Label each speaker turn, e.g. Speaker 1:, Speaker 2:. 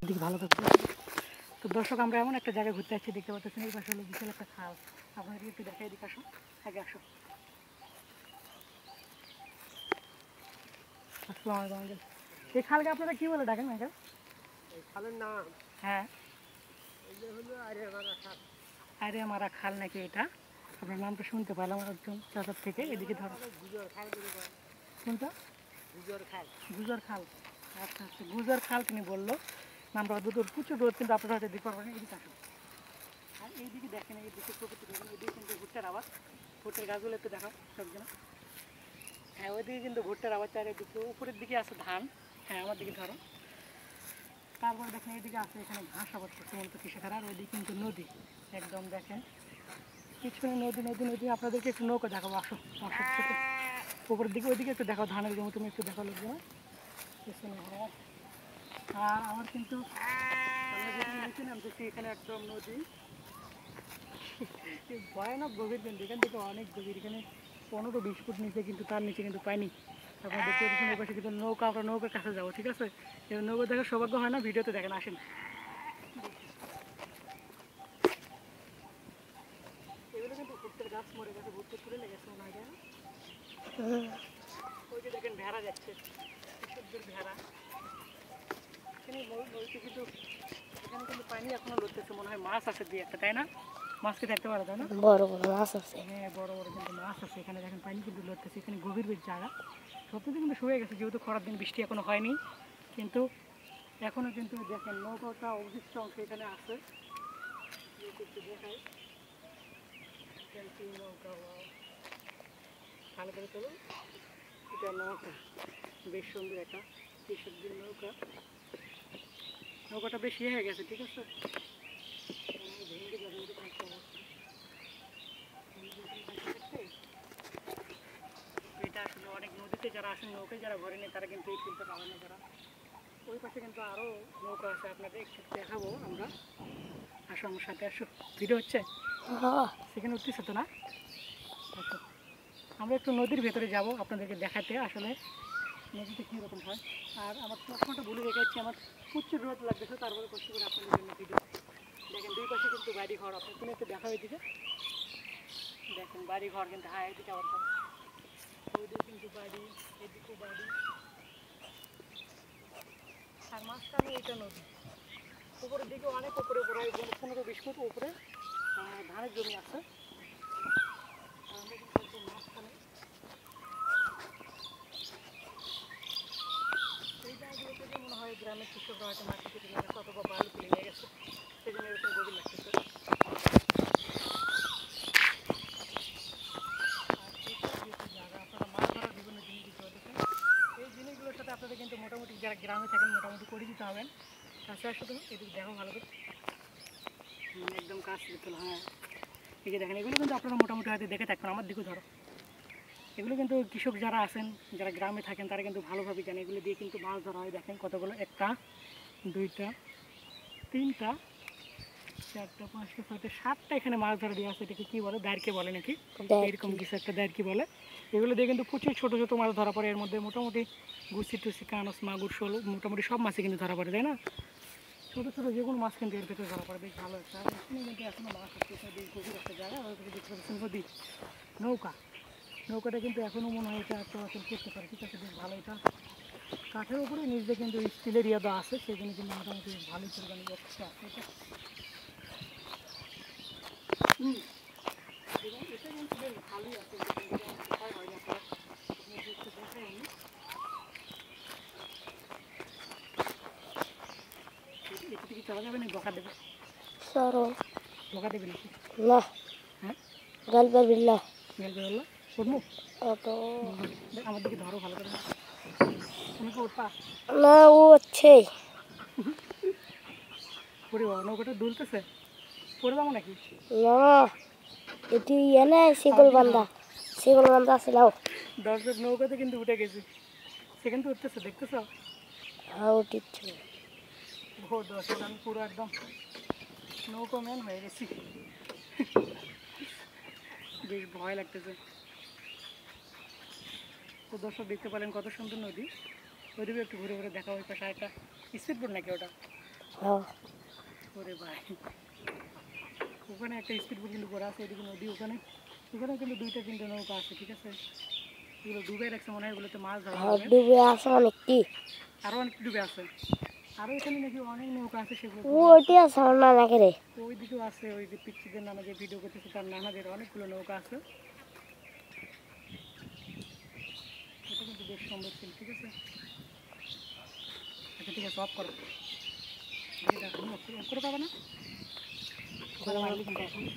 Speaker 1: দিকে ভালো থাকবে। তো দর্শক আমরা এমন একটা জায়গায় ঘুরতে আসছি, দেখতে পাচ্ছেন এই পাশে হলো বিশাল একটা খাল। আপনাদের একটু দেখাই, এদিকে আসো, আগে আসো। আসসালামু আলাইকুম আঙ্কেল। এই খালকে আপনারা কি বলে ডাকেন আঙ্কেল?
Speaker 2: এই খালের নাম
Speaker 1: হ্যাঁ,
Speaker 2: এটা হলো আরিয়ামারা খাল।
Speaker 1: আরিয়ামারা খাল নাকি এটা? আপনার নামটা শুনতে পেলাম একজন চাচার থেকে। এদিকে ধরো
Speaker 2: গুজর খাল বলে কয়।
Speaker 1: কোনটা?
Speaker 2: গুজর খাল।
Speaker 1: গুজর খাল। আচ্ছা আচ্ছা, গুজর খাল তিনি বললো। নামটা দুটোর প্রচুর রোদ, কিন্তু আপনারা হয়তো দেখতে পারবেন। এদিকে আসুন। আর এইদিকে দেখেন, এইদিকে প্রকৃতি দেখেন, ওইদিকে কিন্তু ভুট্টার আবাদ। ভুট্টার গাছগুলো একটু দেখাও সবজন। হ্যাঁ, ওইদিকে কিন্তু ভুট্টার আবাদ। চারিদিকে উপরের দিকে আছে ধান। হ্যাঁ, আমার দিকে ধরো। তারপরে দেখেন এইদিকে আছে, এখানে ঘাস আবাদ করছে মূলত কৃষকেরা। আর ওইদিকে কিন্তু নদী একদম দেখেন পিছনে নদী নদী নদী। আপনাদেরকে একটু নৌকা দেখাবো, আসো আসো ছোটো। উপরের দিকে ওইদিকে একটু দেখাও, ধানের জমি তুমি একটু দেখাও লোকজন পিছনে। হ্যাঁ, আর আমার কিন্তু আমরা যেখানে নিচে নামতেছি এখানে একদম নদী, ভয়ানক গভীর, কিন্তু এখান থেকে অনেক গভীর। এখানে 15-20 ফুট নিচে, কিন্তু তার নিচে কিন্তু পানি। আপনার দেখতে পাচ্ছেন ওই পাশে কিন্তু নৌকা, আমরা নৌকার কাছে যাবো, ঠিক আছে? এবার নৌকা দেখার সৌভাগ্য হয় না, ভিডিওতে দেখেন, আসেন। এগুলো কিন্তু ভুট্টার গাছ মরে গেছে, ভুট্টা তুলে লেগেছে মনে হয়, তাই না? ওই যে দেখেন ভেড়া যাচ্ছে, কৃষকদের ভেড়া। এখানে নদীতে কিন্তু, এখানে কিন্তু পানি এখনো লড়তেছে, মনে হয় মাছ আছে দিয়ে একটা, তাই না? মাছকে দেখতে পারো, তাই না?
Speaker 3: বড় বড় মাছ আছে।
Speaker 1: হ্যাঁ, বড় বড় কিন্তু মাছ আছে এখানে। দেখেন পানি কিন্তু লড়তেছে, এখানে গভীর জায়গা। সব কিছু কিন্তু শুয়ে গেছে, যেহেতু খরার দিন, বৃষ্টি এখনো হয়নি। কিন্তু এখনো কিন্তু দেখেন নৌকাটা অবশিষ্ট অংশ এখানে আছে। একটু দেখাই, নৌকা ভালো করে চলো। এটা নৌকা বেশ সুন্দর একটা কৃষকদের নৌকা। নৌকাটা বেশ ইয়ে হয়ে গেছে, ঠিক আছে? ভেঙে যাবে এরকম একটা অবস্থা। এটা আসলে অনেক নদীতে যারা আসেন নৌকায় যারা ঘরে নেই, তারা কিন্তু এই ফিলটা পাবে না। যারা ওই পাশে কিন্তু আরও নৌকা আছে, আপনাদের একটু দেখাবো আমরা। আসো আমার সাথে, আসো। ভিডিও হচ্ছে, সেখানে উঠতেছে তো না? আচ্ছা, আমরা একটু নদীর ভেতরে যাব আপনাদেরকে দেখাতে আসলে নদীতে কীরকম হয়। আর আমার চশমাটা ভুলে রেখেছি, আমার প্রচুর রোদ লাগতেছে, তারপরে কষ্ট করে আপনাদের জন্য ভিডিও। দেখেন দুই পাশে কিন্তু বাড়ি ঘর, আপনার তুমি একটু দেখা ওইদিকে দেখেন বাড়ি ঘর কিন্তু। হ্যাঁ, এদিকে আবার ওইদিকে কিন্তু বাড়ি, এদিকেও বাড়ি। আর মাঝখানে এটা নদী। উপরের দিকে অনেক উপরে, প্রায় 15-20 ফুট উপরে ধানের জমি আছে। আমরা কিন্তু একদম মাঝখানে। এই জায়গাগুলো থেকে মনে হয় গ্রামের কৃষকরা হয়তো মাটি কেটে নিয়ে গেছে অথবা বালু তুলে নিয়ে গেছে, সেই জন্য এরকম গভীর লাগতেছে। আর এটার যেহেতু জায়গা, আপনারা মাছ ধরার বিভিন্ন জিনিস দিতে পারতেছেন। এই জিনিসগুলোর সাথে আপনাদের কিন্তু মোটামুটি যারা গ্রামে থাকেন মোটামুটি পরিচিত হবেন। কাছে আসো তুমি, এদিকে দেখো ভালো করে, একদম কাছ দিতে। হ্যাঁ, এই যে দেখেন, এগুলো কিন্তু আপনারা মোটামুটি হয়তো দেখে থাকবেন। আমার দিকেও ধরো, এগুলো কিন্তু কৃষক যারা আছেন, যারা গ্রামে থাকেন, তারা কিন্তু ভালোভাবে জানে এগুলো দিয়ে কিন্তু মাছ ধরা হয়। দেখেন কতগুলো, 1টা 2টা 3টা 4টা 5টা 6টা 7টা এখানে মাছ ধরা দিয়ে আছে। এটাকে কী বলে, দাঁড়কে বলে নাকি, এরকম কিছু একটা দাঁড়কি বলে। এগুলো দিয়ে কিন্তু প্রচুর ছোটো ছোটো মাছ ধরা পড়ে। এর মধ্যে মোটামুটি গুচি টুসি, কানস, মাগুর, শোল, মোটামুটি সব মাছই কিন্তু ধরা পড়ে, তাই না? ছোটো ছোটো যে কোনো মাছ কিন্তু এর ভেতরে ধরা পড়ে, বেশ ভালো একটা। আর এখানে কিন্তু এখনও মাছ আছে, এখানে বেশ গভীর একটা জায়গা। দেখতে পাচ্ছেন নদী, নৌকা। নৌকাটা কিন্তু এখনও মনে হয় এটা চলাচল করতে পারে, ঠিক আছে, বেশ ভালো। এটা কাঠের উপরে নিজে কিন্তু স্টিলের ইয়া দেওয়া আছে, সেই জন্য কিন্তু মোটামুটি ভালোই পরিমাণে আছে এটা। এবং এটা কিন্তু বেশ ভালোই আছে, হয় হয়নি আপনারা একটু দেখায়নি। এটাতে কি চলা যাবে না, বকা দেবে?
Speaker 3: সরো
Speaker 1: বকা দেবে নাকি?
Speaker 3: না,
Speaker 1: হ্যাঁ,
Speaker 3: গল্প বিল্লা
Speaker 1: গেলবে বললো উঠবো।
Speaker 3: অটো
Speaker 1: আমার দিকে ধরো ভালো করে, তুমি কি উঠবা?
Speaker 3: না, ও হচ্ছে
Speaker 1: পরে নৌকাটা দুলতেছে, পড়ে যাবো নাকি?
Speaker 3: না, এটি এনে শিকল বান্ধা আছে নাও।
Speaker 1: দর্শক নৌকাতে কিন্তু উঠে গেছি, সেখান থেকে উঠতেছে, দেখতেছ?
Speaker 3: হ্যাঁ, উঠিচ্ছে।
Speaker 1: ও দর্শক, আমি পুরো একদম নৌকা ম্যান হয়ে গেছি, বেশ ভয় লাগতেছে। তো দর্শক দেখতে পেলেন কত সুন্দর নদী। ওইদিকে একটু ঘুরে ঘুরে দেখা, ওই পাশে একটা স্পিড বোট নাকি ওটা?
Speaker 3: হ্যাঁ
Speaker 1: ওরে ভাই, ওখানে একটা স্পিড বোট কিন্তু করা আছে, এদিকে নদী, ওখানে ওখানে কিন্তু 2-3টে নৌকা আছে, ঠিক আছে? এগুলো ডুবে রাখছে মনে হয়, এগুলোতে মাছ ধরা
Speaker 3: হ্যাঁ
Speaker 1: হবে।
Speaker 3: ডুবে আছে অনেকটি।
Speaker 1: আরও অনেক ডুবে আছে, আরও এখানে নাকি অনেক নৌকা আছে, সেগুলো
Speaker 3: ওটি আছে আমার নানাকে রে।
Speaker 1: ওই দিকেও আছে। ওই যে পিচ্ছিদের নানা যে ভিডিও করতেছে তার নানাদের অনেকগুলো নৌকা আছে। এটা কিন্তু বেশ সুন্দর ছিল, ঠিক আছে? আচ্ছা ঠিক আছে, অফ করো, করে পাবে না, মারলি কিন্তু আসলে